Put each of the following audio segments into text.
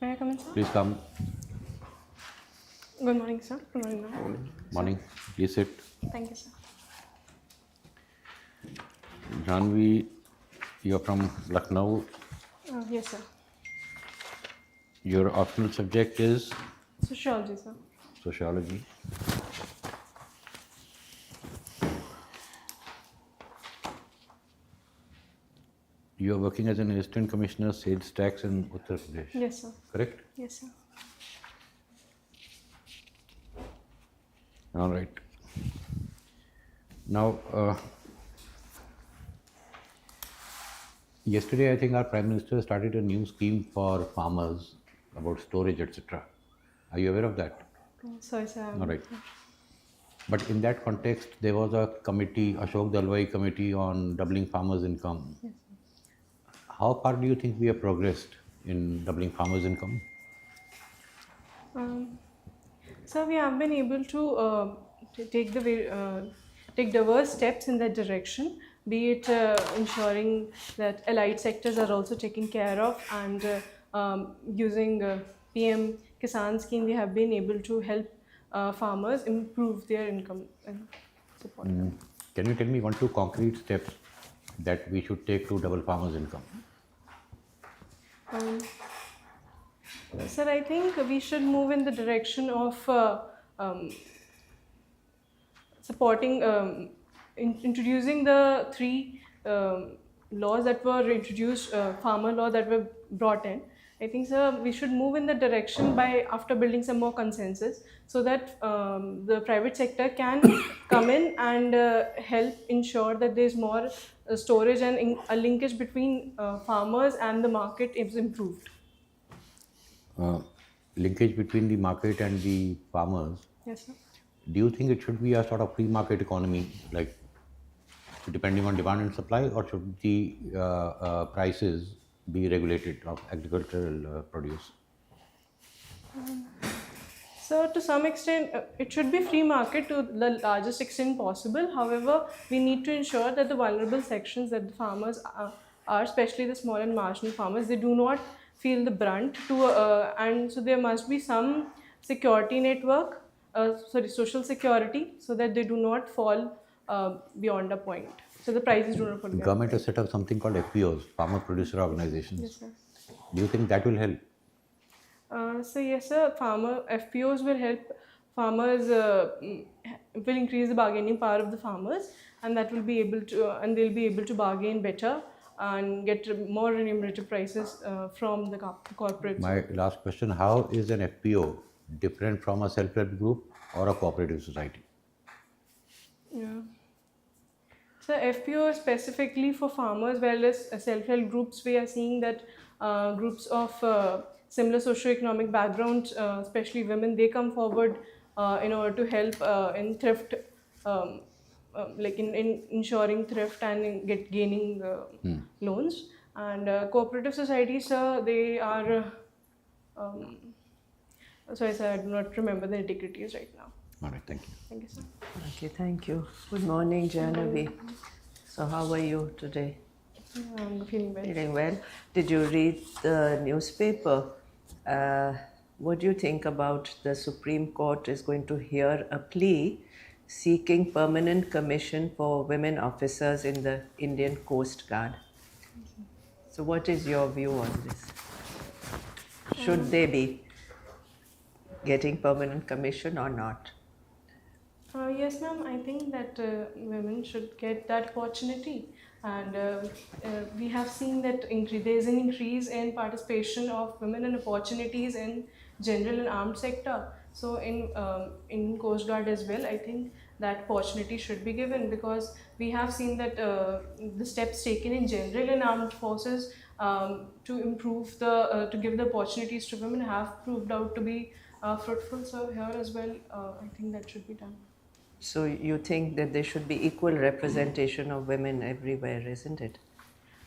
May I come in, sir? Please come. Good morning, sir. Good morning, ma'am. Morning. Please sit. Thank you, sir. Janvi, you're from Lucknow. Yes, sir. Your optional subject is Sociology, sir. sociology. You are working as an assistant commissioner, sales tax in Uttar Pradesh. Yes, sir. Correct? Yes, sir. All right. Now, yesterday I think our Prime Minister started a new scheme for farmers about storage, etc. Are you aware of that? Sorry, sir. All right. But in that context, there was a committee, Ashok Dalwai committee on doubling farmers' income. Yes, How far do you think we have progressed in doubling farmers' income? So we have been able to take take diverse steps in that direction, be it ensuring that allied sectors are also taken care of, and using PM Kisan scheme, we have been able to help farmers improve their income and support them. Can you tell me 1, 2 concrete steps that we should take to double farmers' income? Sir, I think we should move in the direction of supporting, introducing the three laws that were introduced, farmer law that were brought in. I think, sir, we should move in the direction by after building some more consensus, so that the private sector can come in and help ensure that there's more storage and a linkage between farmers and the market is improved. Linkage between the market and the farmers. Yes, sir. Do you think it should be a sort of free market economy, like depending on demand and supply, or should the prices be regulated of agricultural produce? So to some extent, it should be free market to the largest extent possible. However, we need to ensure that the vulnerable sections that the farmers are, especially the small and marginal farmers, they do not feel the brunt and so there must be some security network, social security, so that they do not fall beyond a point. So the prices do not fall beyond. Government has set up something called FPOs, farmer producer organizations. Yes, sir. Do you think that will help? So yes, sir. FPOs will help farmers. Will increase the bargaining power of the farmers, and that will be able to, and they'll be able to bargain better and get more remunerative prices from the corporates. My last question: how is an FPO different from a self-help group or a cooperative society? Yeah. So FPO is specifically for farmers, whereas self-help groups, we are seeing that groups of similar socio-economic background, especially women, they come forward in order to help in thrift, like in ensuring thrift and in gaining loans. And cooperative societies, they are, sorry sir, I do not remember the nitty-gritties right now. All right, thank you. Thank you, sir. Okay, thank you. Good morning, JAHNAVI. So how are you today? I'm feeling well. Feeling well? Did you read the newspaper? What do you think about the Supreme Court is going to hear a plea seeking permanent commission for women officers in the Indian Coast Guard? So what is your view on this? Should they be getting permanent commission or not? Yes, ma'am. I think that women should get that opportunity, and we have seen that there is an increase in participation of women and opportunities in general and armed sector. So in Coast Guard as well, I think that opportunity should be given, because we have seen that the steps taken in general and armed forces to improve to give the opportunities to women have proved out to be fruitful. So here as well, I think that should be done. So you think that there should be equal representation of women everywhere, isn't it?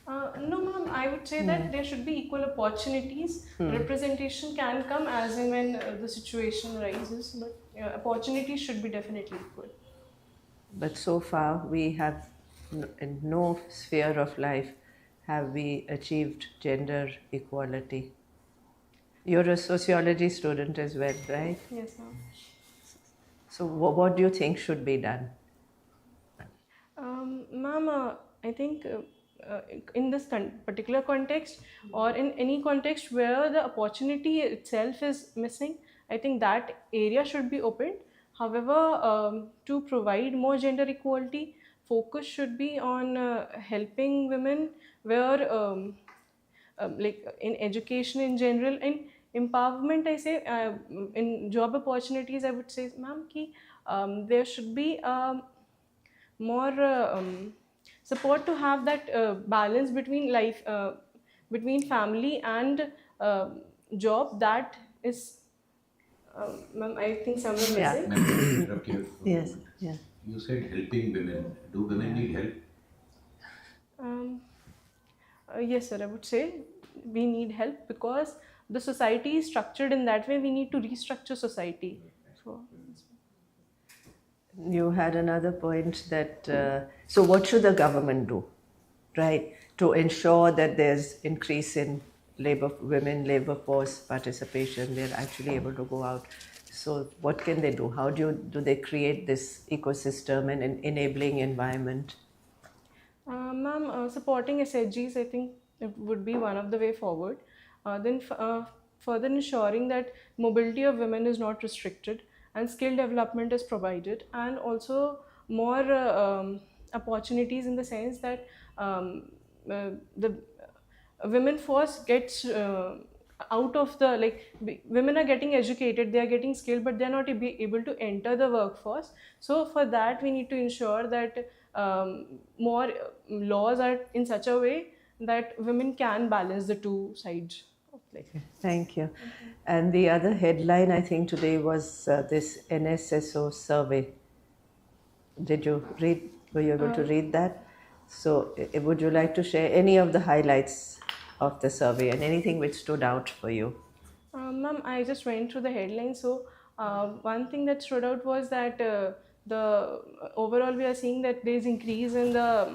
No, ma'am. I would say that there should be equal opportunities. Representation can come as and when the situation arises, but opportunities should be definitely equal. But so far, we have, in no sphere of life, have we achieved gender equality. You're a sociology student as well, right? Yes, ma'am. So, what do you think should be done? Ma'am, I think in this particular context or in any context where the opportunity itself is missing, I think that area should be opened. However, to provide more gender equality, focus should be on helping women where like in education in general, in empowerment, I say, in job opportunities, I would say, ma'am, ki there should be more support to have that balance between life, between family and job. That is, ma'am, I think somewhere Yeah. missing. Ma'am, can I interrupt you for a Yes. moment? Yeah. You said helping women. Do women need help? Um, yes, sir, I would say we need help because the society is structured in that way. We need to restructure society. So, You had another point that, so what should the government do, right, to ensure that there's increase in women labor force participation, they're actually able to go out. So what can they do? How do they create this ecosystem and an enabling environment? ma'am, supporting SHGs, I think it would be one of the way forward. Then further ensuring that mobility of women is not restricted and skill development is provided, and also more opportunities in the sense that the women force gets out of the, like, women are getting educated, they are getting skilled, but they are not able to enter the workforce. So for that we need to ensure that more laws are in such a way that women can balance the two sides of life. Thank you. And the other headline I think today was this NSSO survey. Did you read? Were you able to read that? So, would you like to share any of the highlights of the survey and anything which stood out for you? Ma'am, I just went through the headlines. So, one thing that stood out was that the overall we are seeing that there is increase in the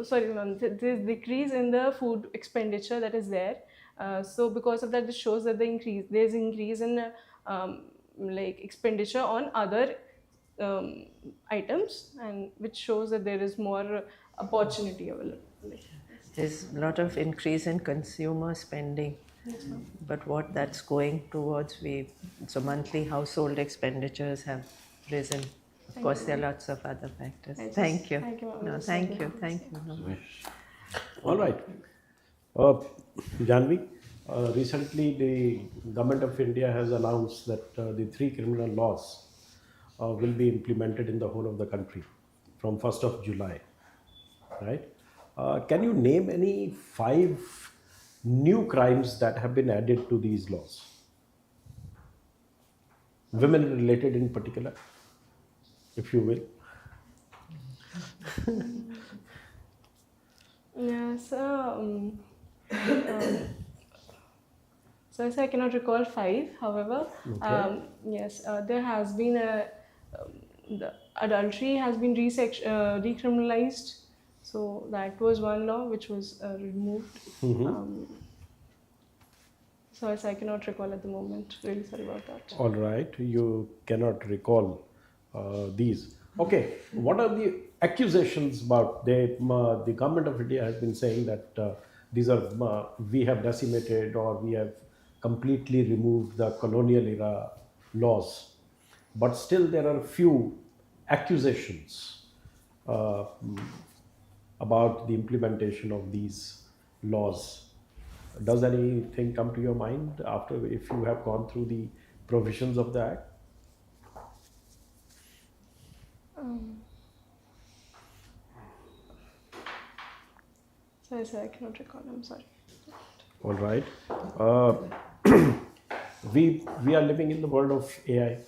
sorry, ma'am, there is decrease in the food expenditure that is there. So because of that, this shows that there is increase in like expenditure on other items, and which shows that there is more opportunity available. There's a lot of increase in consumer spending. Yes, ma'am. But what that's going towards, so monthly household expenditures have risen. Of course, there are lots of other factors. Thank you. Thank you, ma'am. No, thank you. Thank you. No. All right. Janvi, recently the Government of India has announced that the 3 criminal laws will be implemented in the whole of the country from 1st of July, right? Can you name any 5 new crimes that have been added to these laws? Women related in particular, if you will. Yeah, so I cannot recall 5. However, Okay. yes, there has been the adultery has been decriminalized. So that was one law which was removed. So yes, I cannot recall at the moment. Really sorry about that. All right, you cannot recall these. Okay, what are the accusations about? The government of India has been saying that these are we have decimated or we have completely removed the colonial era laws, but still there are few accusations uh, about the implementation of these laws. Does anything come to your mind after, if you have gone through the provisions of the act? So yes, I cannot recall. I'm sorry. All right. We are living in the world of AI,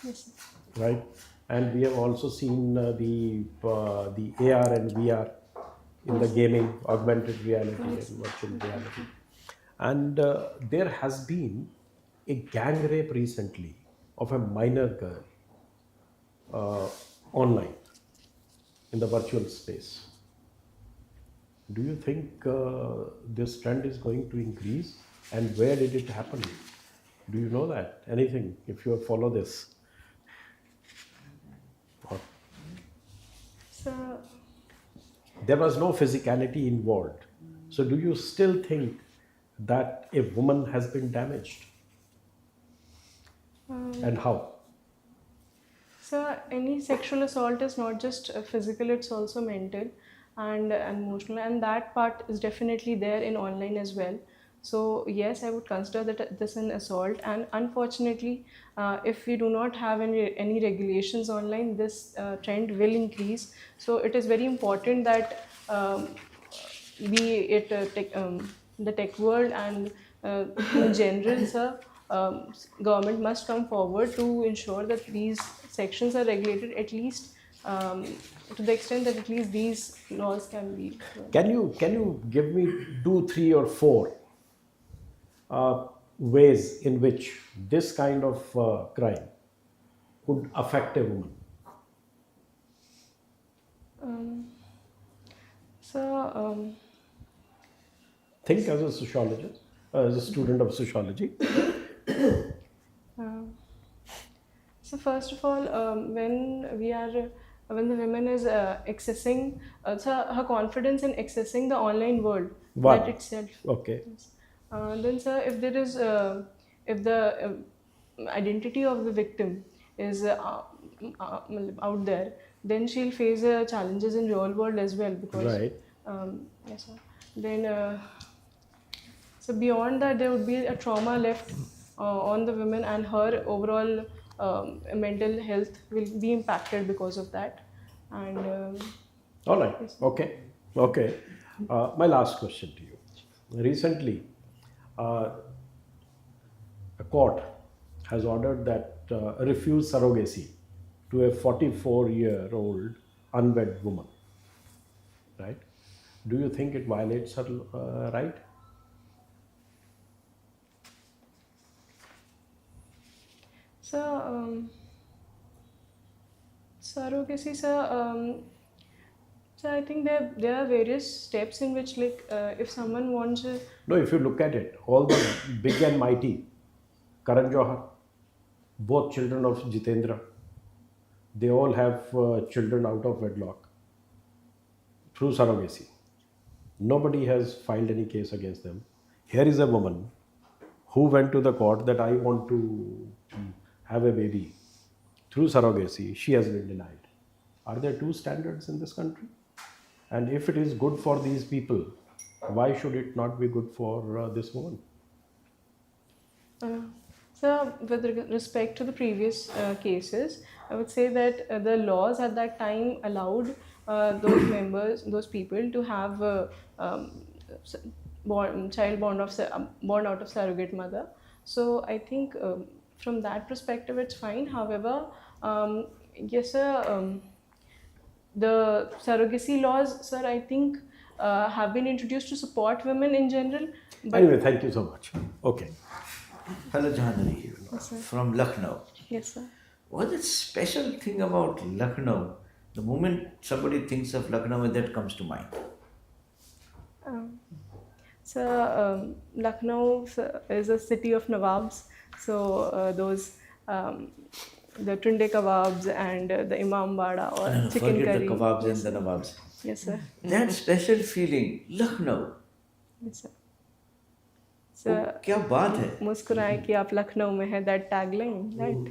Yes. right? And we have also seen the AR and VR in the gaming, augmented reality and virtual reality. And there has been a gang rape recently of a minor girl online in the virtual space. Do you think this trend is going to increase And where did it happen? Do you know that? Anything, if you follow this? Or So, there was no physicality involved. So do you still think that a woman has been damaged? And how? so any sexual assault is not just physical, it's also mental and emotional, and that part is definitely there in online as well. So yes, I would consider that this an assault, and unfortunately, if we do not have any regulations online, this trend will increase. So it is very important that be it the tech world and in general, sir, government must come forward to ensure that these sections are regulated, at least to the extent that at least these laws can be. Can you give me 2, 3, or 4 ways in which this kind of crime could affect a woman? So, Think as a sociologist, as a student of sociology. so first of all, when the woman is accessing, so her confidence in accessing the online world, One. that itself. Okay. Yes. Then, sir, if there is, if the identity of the victim is out there, then she'll face challenges in real world as well, because Right. yes, sir. Then, so beyond that, there would be a trauma left on the women, and her overall mental health will be impacted because of that. And All right. yes. Okay. Okay. My last question to you. Recently, a court has ordered that refuse surrogacy to a 44-year-old unwed woman. Right? Do you think it violates her right? So, surrogacy, sir. So I think there are various steps in which, like, if someone wants a, No, if you look at it, all the big and mighty, Karan Johar, both children of Jitendra, they all have children out of wedlock through surrogacy. Nobody has filed any case against them. Here is a woman who went to the court that I want to have a baby through surrogacy. She has been denied. Are there two standards in this country? And if it is good for these people, why should it not be good for this woman? so with respect to the previous cases, I would say that the laws at that time allowed those people to have s- child born out of surrogate mother. So I think from that perspective, it's fine. However, yes, sir. The surrogacy laws, sir, I think have been introduced to support women in general. But Anyway, thank you so much. Okay. Hello, JAHNAVI, yes, sir. from Lucknow. Yes, sir. What's the special thing about Lucknow? The moment somebody thinks of Lucknow, that comes to mind. Lucknow is a city of Nawabs. So the tunde kebabs and the imam bada or chicken Forget curry. the kebabs Yes, and the nawabs. yes, sir. That special feeling, Lucknow. Yes, sir. वो So क्या बात है? मुस्कुराए कि आप लखनऊ में है, that tagline, right?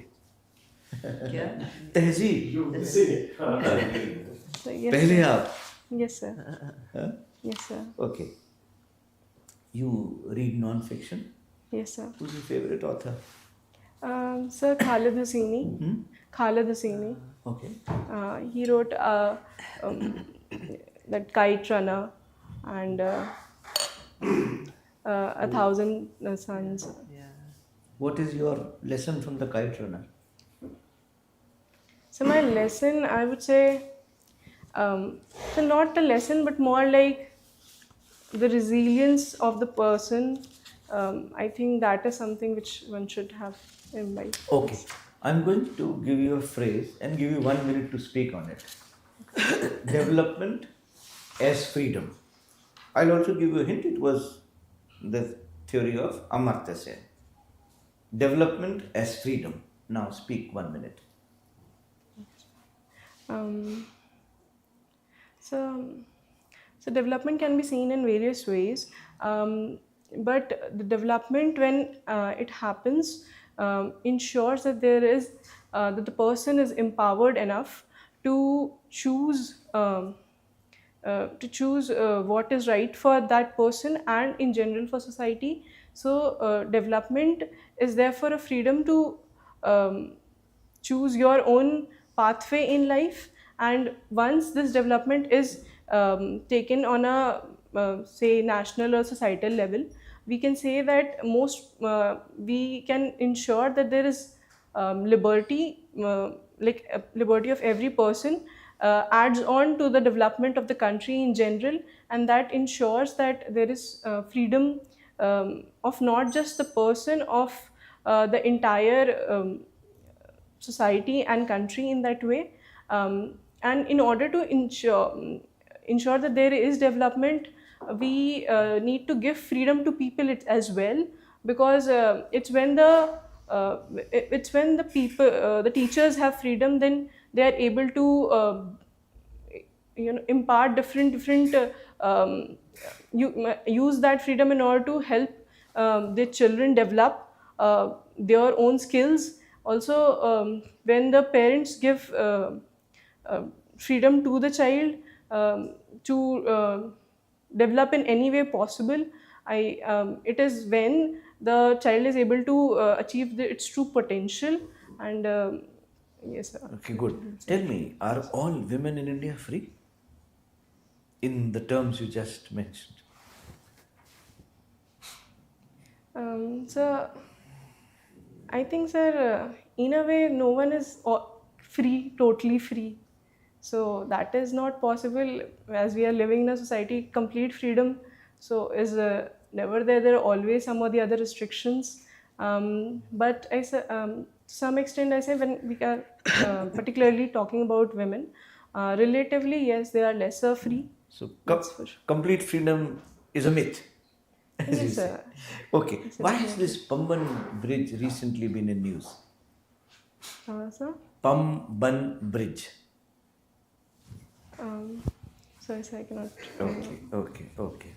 क्या? तहजीब. So, yes, पहले sir. आप. Yes, sir. Huh? Yes, sir. Okay. You read non-fiction? Yes, sir. Who's your favorite author? Sir, Khalid Hosseini. Khalid Hosseini. Okay. He wrote that Kite Runner and A Thousand Suns. Yeah. What is your lesson from the Kite Runner? So my lesson, I would say, so not a lesson, but more like the resilience of the person. I think that is something which one should have in mind. Okay. I'm going to give you a phrase and give you 1 minute to speak on it. Development as freedom. I'll also give you a hint. It was the theory of Amartya Sen. Development as freedom. Now speak 1 minute. Um, so, so development can be seen in various ways, but the development when it happens ensures that there is that the person is empowered enough to choose. What is right for that person and in general for society. So development is therefore a freedom to um, choose your own pathway in life, and once this development is taken on a say national or societal level, we can say that we can ensure that there is liberty, liberty of every person adds on to the development of the country in general, and that ensures that there is freedom of not just the person, of the entire society and country in that way. And in order to ensure that there is development, we need to give freedom to people as well, because it's when the people the teachers have freedom, then they are able to impart different use that freedom in order to help their children develop their own skills. Also, when the parents give freedom to the child to develop in any way possible, it is when the child is able to achieve its true potential. And yes sir. Okay, good. Tell me, are all women in India free? In the terms you just mentioned. So I think, sir, in a way, no one is free, totally free. So that is not possible, as we are living in a society. Complete freedom, so is never there. There are always some or the other restrictions. But I say, to some extent, I say when we are particularly talking about women, relatively, yes, they are lesser free. So That's for sure. complete freedom is a myth. As you Yes, say. sir. Okay. Yes, Why yes, has this Pamban bridge recently been in news? Sir. Pamban bridge. Sorry, sir, I cannot. Okay.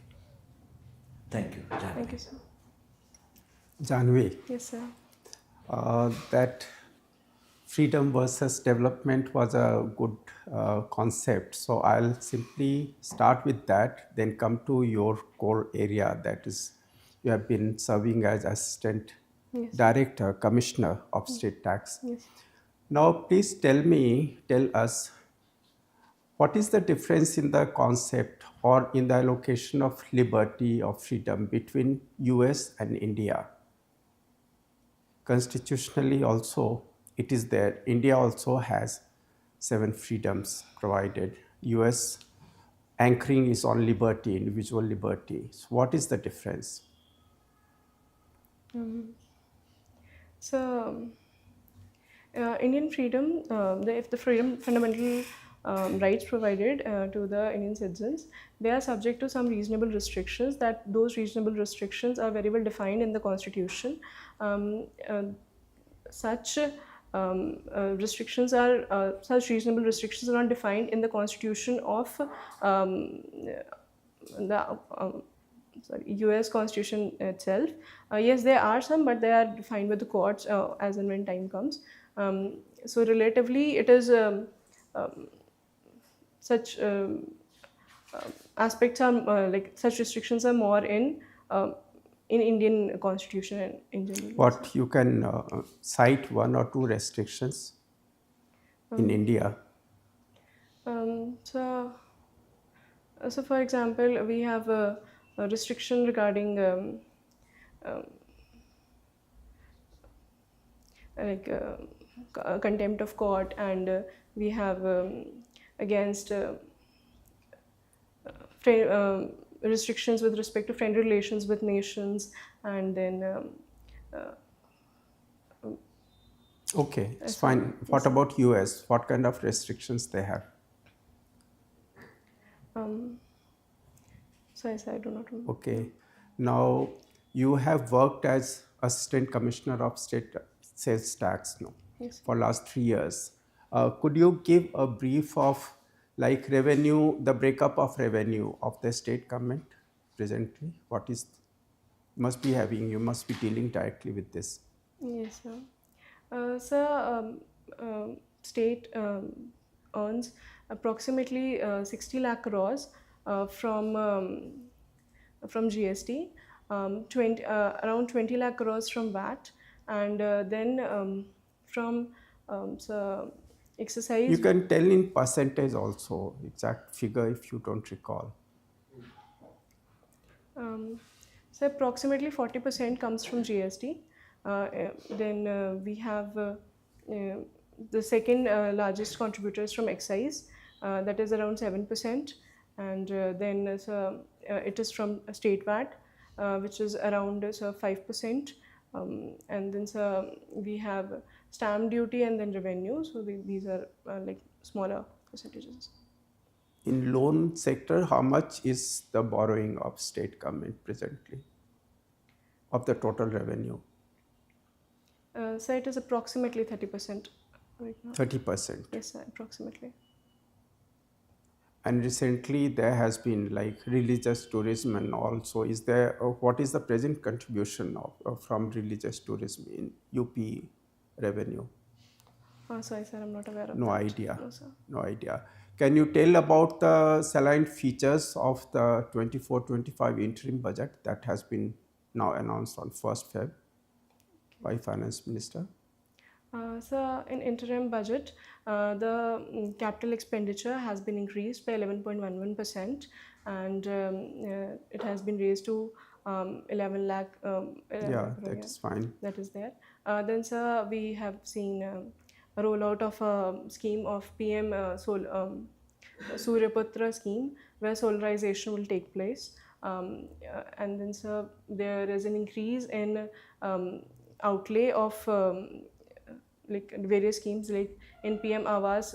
Thank you, Jhanvi. Thank you, sir. JAHNAVI, Yes, sir. that freedom versus development was a good concept. So I'll simply start with that, then come to your core area, that is, you have been serving as Assistant Yes. Director, Commissioner of State Tax. Yes. Now, please tell us, what is the difference in the concept or in the allocation of liberty or freedom between US and India? Constitutionally also, it is there. India also has 7 freedoms provided. US anchoring is on liberty, individual liberty. So what is the difference? So, Indian freedom, if the freedom fundamental rights provided to the Indian citizens, they are subject to some reasonable restrictions. That those reasonable restrictions are very well defined in the Constitution. Such such reasonable restrictions are not defined in the Constitution of the US Constitution itself. Yes, there are some, but they are defined by the courts as and when time comes. So relatively, it is such aspects are such restrictions are more in Indian Constitution and in general. What you can cite 1 or 2 restrictions in India? So, for example, we have a restriction regarding contempt of court, and we have against restrictions with respect to friendly relations with nations, and then Okay, it's fine. What about US? What kind of restrictions they have? sorry, I do not remember. Okay. Now, you have worked as Assistant Commissioner of State Sales Tax, no, Yes. for last 3 years. Could you give a brief of like revenue, the breakup of revenue of the state government presently? What is must be having? You must be dealing directly with this. Yes, sir. Sir, state earns approximately 60 lakh crores from GST, 20, around 20 lakh crores from VAT, and then from so exercise. You can tell in percentage also, exact figure if you don't recall. So approximately 40% comes from GST. Then we have the second largest contributors from excise, that is around 7%, and then it is from state VAT, which is around 5%, and then we have stamp duty and then revenue. So these are like smaller percentages. In loan sector, how much is the borrowing of state government presently of the total revenue? So it is approximately 30% right now. 30%. Yes, sir, approximately. And recently there has been like religious tourism and also is there, what is the present contribution from religious tourism in UP revenue? Sorry, sir, I'm not aware of No that. idea. No, sir. No idea. Can you tell about the salient features of the 24-25 interim budget that has been now announced on 1st Feb by Finance Minister? So in interim budget, the capital expenditure has been increased by 11.11%, and it has been raised to 11 lakh. Yeah, that is fine. That is there. Then, sir, we have seen a rollout of a scheme of PM Suryapatra scheme, where solarization will take place. And then, sir, there is an increase in outlay of like various schemes, like in PM Awas,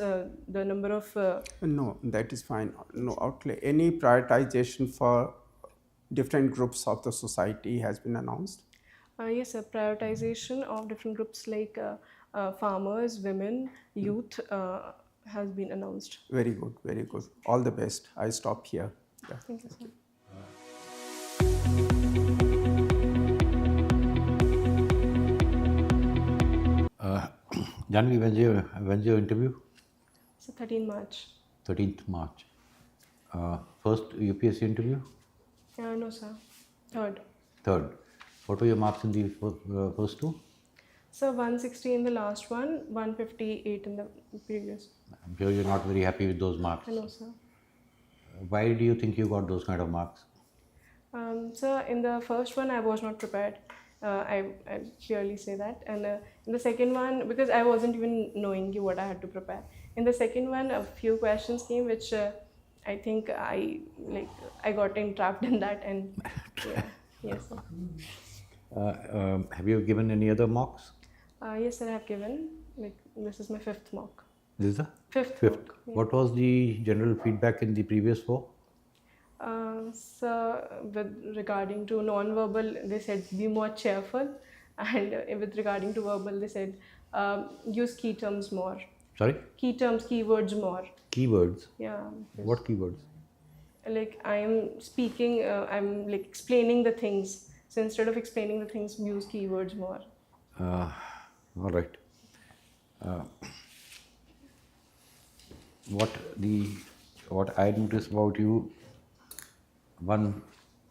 the number of No, that is fine. No outlay. Any prioritization for different groups of the society has been announced? yes, sir, prioritization of different groups like farmers, women, youth has been announced. Very good, very good. All the best. I stop here. Yeah. Thank you, sir. Janvi, when's your interview? So 13 March. 13th March. First UPSC interview? No, sir. Third. Third. What were your marks in the first two? So 160 in the last one, 158 in the previous. I'm sure you're not very happy with those marks. No, sir. Why do you think you got those kind of marks? So in the first one, I was not prepared. I clearly say that. And in the second one, because I wasn't even knowing what I had to prepare. In the second one, a few questions came, which I think I got entrapped in that, and yeah, yes, sir. Have you given any other mocks? Yes, sir, I have given. Like, this is my fifth mock. This is the Fifth. fifth. Mock, yeah. What was the general feedback in the previous four? So with regarding to non-verbal, they said be more cheerful, and with regarding to verbal, they said use key terms more. Sorry? Key terms, keywords more. Keywords? Yeah. What keywords? Like I am speaking, I'm like explaining the things. So instead of explaining the things, use keywords more. All right. What I noticed about you, one,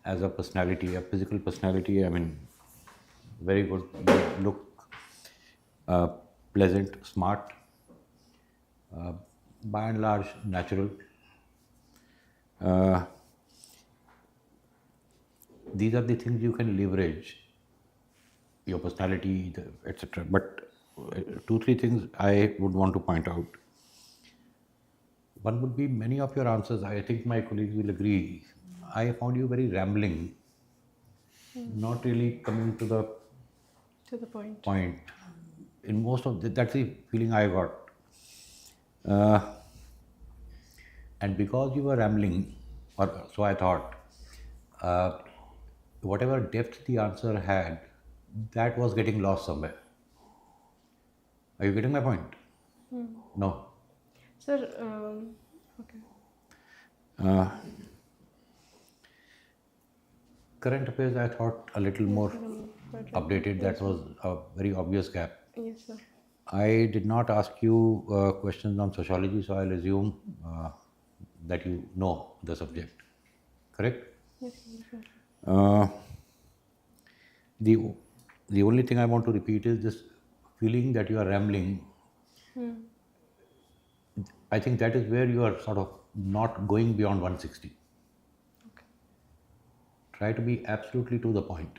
as a personality, a physical personality, I mean, very good. You look pleasant, smart, by and large, natural. These are the things you can leverage, your personality, etc. But 2-3 things I would want to point out. One would be many of your answers, I think my colleagues will agree, I found you very rambling, not really coming to the point. In most of that's the feeling I got. And because you were rambling, or so I thought, whatever depth the answer had, that was getting lost somewhere. Are you getting my point? No. Sir, okay. Current affairs, I thought a little more updated. That was a very obvious gap. Yes, sir. I did not ask you questions on sociology, so I'll assume that you know the subject. Correct? Yes, sir. Uh, the only thing I want to repeat is this feeling that you are rambling. I think that is where you are sort of not going beyond 160. Try to be absolutely to the point.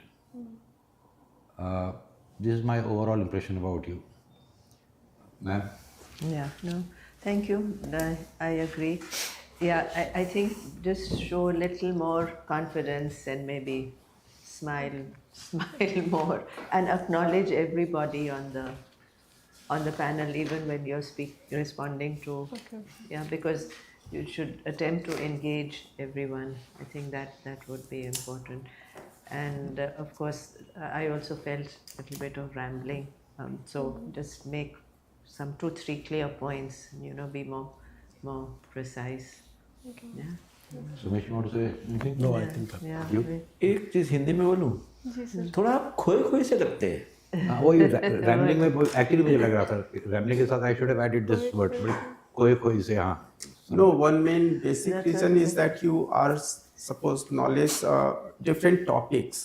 This is my overall impression about you. Ma'am? Yeah, no, thank you. I agree. Yeah, I think just show a little more confidence and maybe smile more and acknowledge everybody on the panel, even when you're responding to. Okay. Yeah, because you should attempt to engage everyone. I think that would be important. And of course, I also felt a little bit of rambling. So just make some 2-3 clear points. Be more precise. Okay. Yeah. Sumesh, you want to say anything? No, I think that. Yeah. You? एक चीज हिंदी में बोलूं, थोड़ा आप खोए खोए से लगते हैं। हाँ, वही रैमलिंग में एक्चुअली मुझे लग रहा था रैमलिंग के साथ I should have added this word कोई कोई से हाँ No, one main basic reason is that you are supposed to knowledge different topics.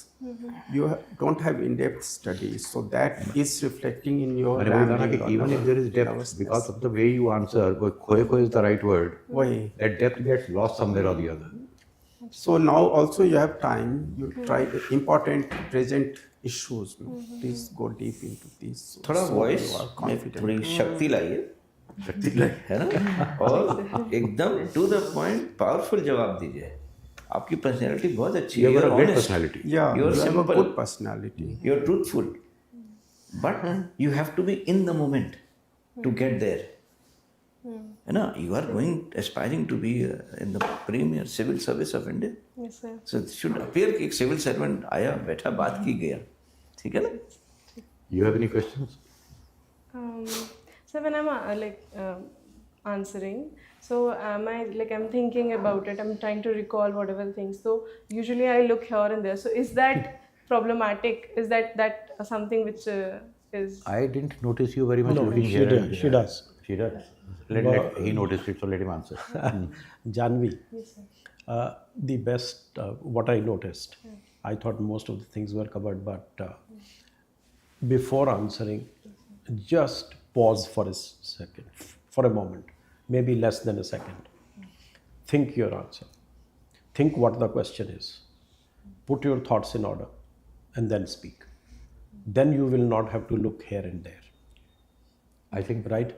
You don't have in-depth studies, so that is reflecting in your. मैंने वही कहा ना कि even if there is depth, because of the way you answer, खोए खोए is the right word. Why? That depth gets lost somewhere or the other. So now also you have time. You try the important present issues. Please go deep into these. थोड़ा so voice you are में confident. थोड़ी शक्ति लाइए, है ना, और एकदम to the point powerful जवाब दीजिए। आपकी पर्सनैलिटी बहुत अच्छी है, You have a great honest, personality. Yeah, You're you have a simple. good personality. you're truthful, but you have to be in the moment to get there. है ना, you are aspiring to be in the premier civil service of India. Yes, sir. So it should appear कि एक civil servant आया बैठा बात की गया, ठीक है ना? You have any questions? So when I'm answering, so I'm thinking about it. I'm trying to recall whatever things. So usually I look here and there. So is that problematic? Is that something which is? I didn't notice you very much No, looking she here. does. and She there. does. She does. He noticed it, so let him answer. Janvi, Yes, sir. the best, what I noticed, I thought most of the things were covered, but before answering, just pause for a second, for a moment, maybe less than a second. Think your answer. Think what the question is. Put your thoughts in order and then speak. Then you will not have to look here and there. I think Right?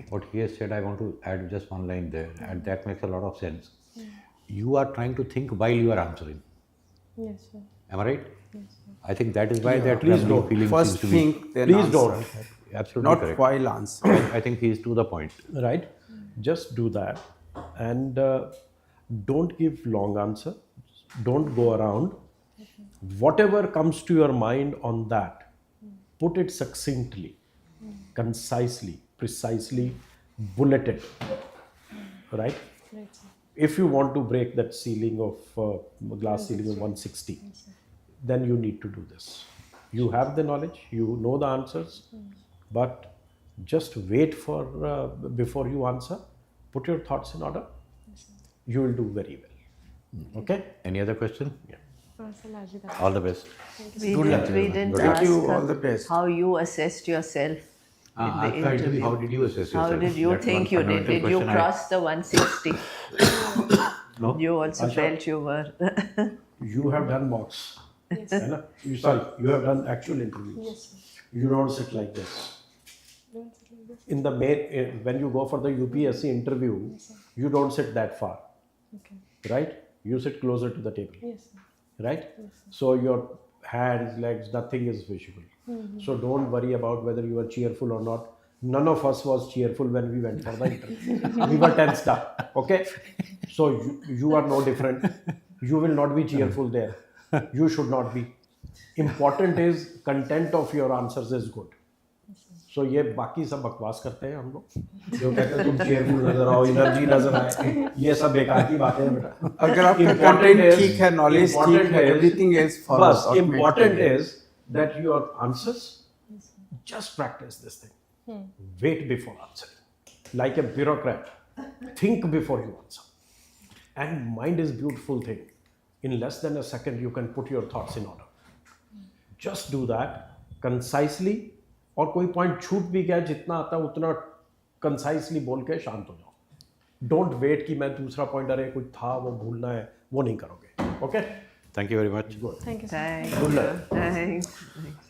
what he has said, I want to add just one line there, and that makes a lot of sense. You are trying to think while you are answering. Yes, sir. Am I right? I think that is why that please rambling don't. feeling First seems to be. think, then Please answer. don't. Absolutely Not correct. while answer. I think he is to the point. Right? Just do that and don't give long answer. Don't go around. Whatever comes to your mind on that, put it succinctly, concisely, precisely, bullet it. Right? Right, sir. If you want to break that ceiling of glass ceiling of 160, then you need to do this. You have the knowledge, you know the answers, but just wait for before you answer. Put your thoughts in order. You will do very well. Okay? Any other question? Sir, largely that. All the best. We didn't Thank ask you, her all the best. how you assessed yourself in the After interview, interview. how did you assess yourself? How did you That's think one you did? fundamental Did you question cross the 160? No? You also felt you were. You have done mocks. है ना? You have done actual interviews. Yes, sir. You don't sit like this. Don't sit like this. In the main, when you go for the UPSC interview, you don't sit that far, Okay. right? You sit closer to the table, Yes, sir. right? So your hands, legs, nothing is visible. So don't worry about whether you are cheerful or not. None of us was cheerful when we went for the interview. We were tensed up, okay? So you are no different. You will not be cheerful there. You should not be. Important is content of your answers is good. So ये बाकी सब बकवास करते हैं हम लोग जो कहते हैं तुम चेयरफुल नजर आओ, एनर्जी नजर आए, ये सब बेकार की बातें हैं बेटा. अगर आपका कंटेंट ठीक है, नॉलेज ठीक है, एवरीथिंग इज बस important is that your answers, just practice this thing. Wait before answering. Like a bureaucrat, think before you answer. And mind is beautiful thing. In less than a second, you can put your thoughts in order. Just do that concisely. और कोई point छूट भी गया, जितना आता है उतना कंसाइसली बोल के शांत हो जाओ. डोंट वेट कि मैं दूसरा पॉइंट अरे कुछ था वो भूलना है, वो नहीं करोगे. Okay, thank you very much. Thank you. Thanks. Good luck. Thanks.